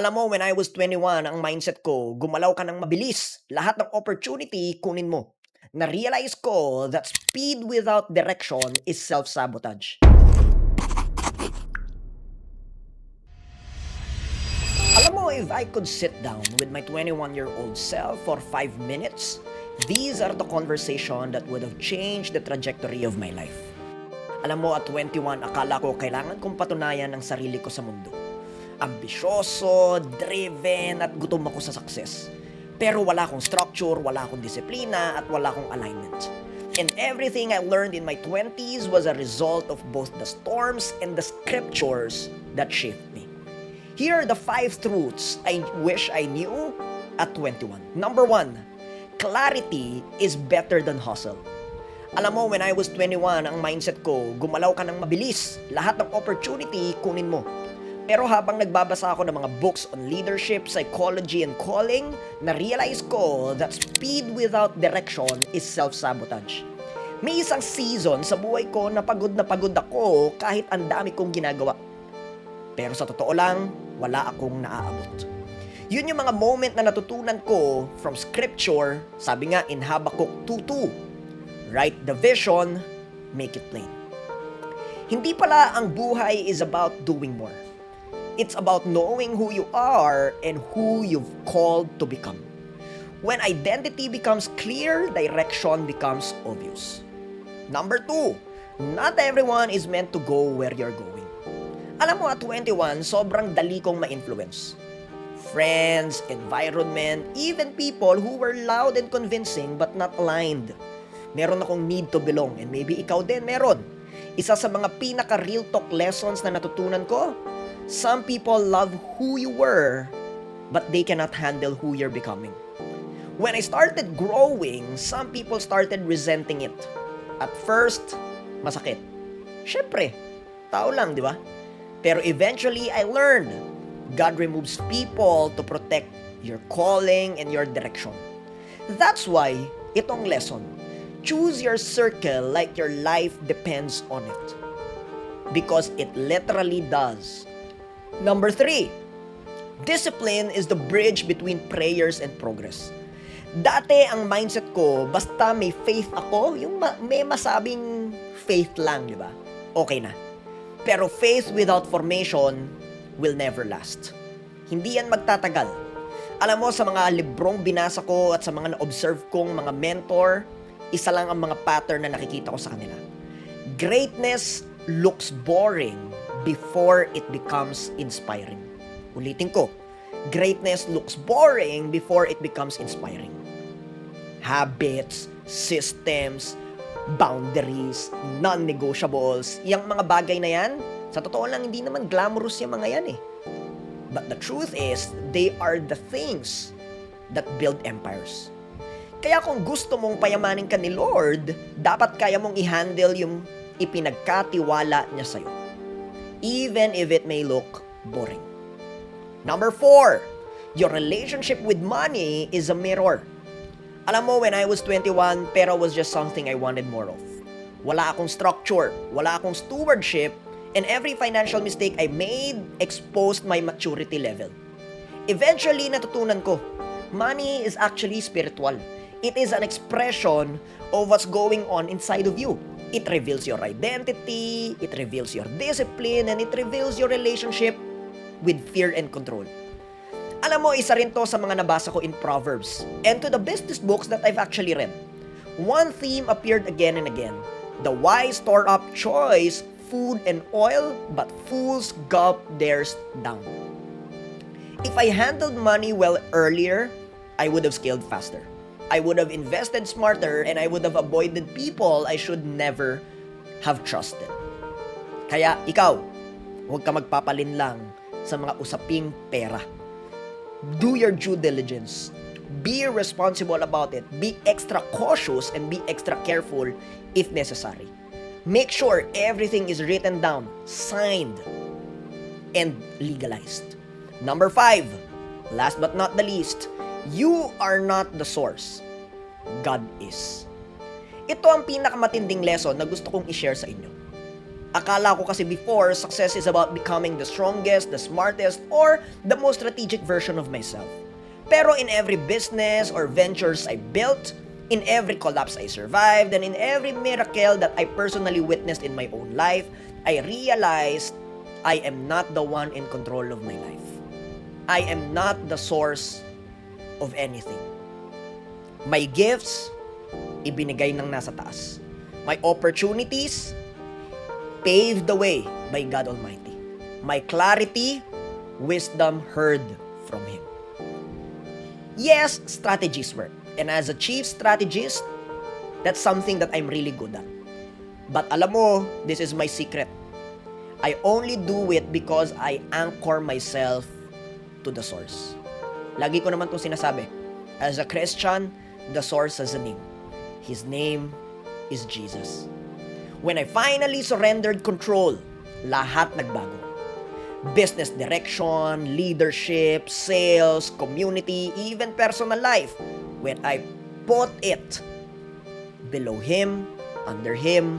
Alam mo, when I was 21, ang mindset ko, gumalaw ka ng mabilis. Lahat ng opportunity, kunin mo. Na-realize ko that speed without direction is self-sabotage. Alam mo, if I could sit down with my 21-year-old self for 5 minutes, these are the conversation that would have changed the trajectory of my life. Alam mo, at 21, akala ko kailangan kong patunayan ang sarili ko sa mundo. Ambisyoso, driven, at gutom ako sa success. Pero wala akong structure, wala akong disiplina, at wala akong alignment. And everything I learned in my 20s was a result of both the storms and the scriptures that shaped me. Here are the 5 truths I wish I knew at 21. Number 1, clarity is better than hustle. Alam mo, when I was 21, ang mindset ko, gumalaw ka ng mabilis. Lahat ng opportunity, kunin mo. Pero habang nagbabasa ako ng mga books on leadership, psychology, and calling, na-realize ko that speed without direction is self-sabotage. May isang season sa buhay ko na pagod ako kahit ang dami kong ginagawa. Pero sa totoo lang, wala akong naaabot. Yun yung mga moment na natutunan ko from scripture, sabi nga in Habakkuk 2:2, write the vision, make it plain. Hindi pala ang buhay is about doing more. It's about knowing who you are and who you've called to become. When identity becomes clear, direction becomes obvious. Number 2, not everyone is meant to go where you're going. Alam mo, at 21, sobrang dali kong ma-influence. Friends, environment, even people who were loud and convincing but not aligned. Meron akong need to belong, and maybe ikaw din meron. Isa sa mga pinaka-real talk lessons na natutunan ko, some people love who you were, but they cannot handle who you're becoming. When I started growing, some people started resenting it. At first, masakit. Siyempre, tao lang, di ba? Pero eventually, I learned, God removes people to protect your calling and your direction. That's why, itong lesson, choose your circle like your life depends on it. Because it literally does. Number 3, discipline is the bridge between prayers and progress. Dati ang mindset ko, basta may faith ako, yung may masabing faith lang, di ba? Okay na. Pero faith without formation will never last. Hindi yan magtatagal. Alam mo, sa mga librong binasa ko at sa mga na-observe kong mga mentor, isa lang ang mga pattern na nakikita ko sa kanila. Greatness looks boring before it becomes inspiring. Ulitin ko, greatness looks boring before it becomes inspiring. Habits, systems, boundaries, non-negotiables, yung mga bagay na yan, sa totoo lang hindi naman glamorous yung mga yan eh. But the truth is, they are the things that build empires. Kaya kung gusto mong payamanin ka ni Lord, dapat kaya mong i-handle yung ipinagkatiwala niya sa'yo. Even if it may look boring. Number 4, your relationship with money is a mirror. Alam mo, when I was 21, pera was just something I wanted more of. Wala akong structure, wala akong stewardship, and every financial mistake I made exposed my maturity level. Eventually, natutunan ko, money is actually spiritual. It is an expression of what's going on inside of you. It reveals your identity, it reveals your discipline, and it reveals your relationship with fear and control. Alam mo, isa rin to sa mga nabasa ko in Proverbs and to the business books that I've actually read. One theme appeared again and again. The wise store up choice, food, and oil, but fools gulp theirs down. If I handled money well earlier, I would have scaled faster. I would have invested smarter, and I would have avoided people I should never have trusted. Kaya ikaw, huwag ka magpapalinlang sa mga usaping pera. Do your due diligence. Be responsible about it. Be extra cautious and be extra careful if necessary. Make sure everything is written down, signed, and legalized. Number 5, last but not the least, you are not the source. God is. Ito ang pinakamatinding lesson na gusto kong i-share sa inyo. Akala ko kasi before, success is about becoming the strongest, the smartest, or the most strategic version of myself. Pero in every business or ventures I built, in every collapse I survived, and in every miracle that I personally witnessed in my own life, I realized I am not the one in control of my life. I am not the source of anything. My gifts, ibinigay ng nasa taas. My opportunities, paved the way by God Almighty. My clarity, wisdom heard from Him. Yes, strategies work. And as a chief strategist, that's something that I'm really good at. But alam mo, this is my secret. I only do it because I anchor myself to the source. Lagi ko naman itong sinasabi. As a Christian, the source has a name. His name is Jesus. When I finally surrendered control, lahat nagbago. Business direction, leadership, sales, community, even personal life. When I put it below Him, under Him,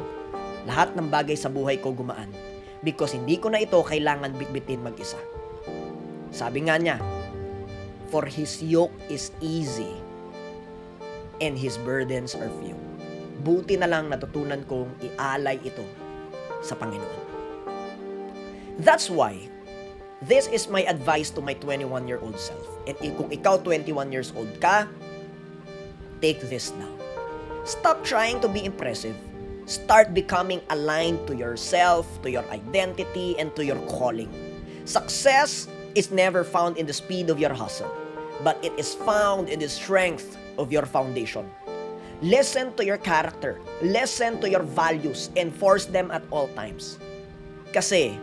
lahat ng bagay sa buhay ko gumaan. Because hindi ko na ito kailangan bitbitin mag-isa. Sabi nga niya, for His yoke is easy and His burdens are few. Buti na lang natutunan kong ialay ito sa Panginoon. That's why, this is my advice to my 21-year-old self. And kung ikaw 21 years old ka, take this now. Stop trying to be impressive. Start becoming aligned to yourself, to your identity, and to your calling. Success is never found in the speed of your hustle, but it is found in the strength of your foundation. Listen to your character, listen to your values, enforce them at all times. Kasi,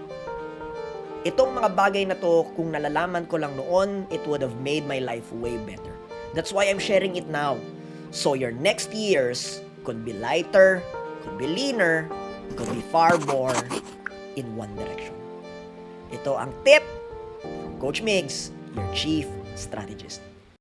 itong mga bagay na to, kung nalalaman ko lang noon, it would have made my life way better. That's why I'm sharing it now. So your next years could be lighter, could be leaner, could be far more in one direction. Ito ang tip from Coach Migs, your Chief Strategist.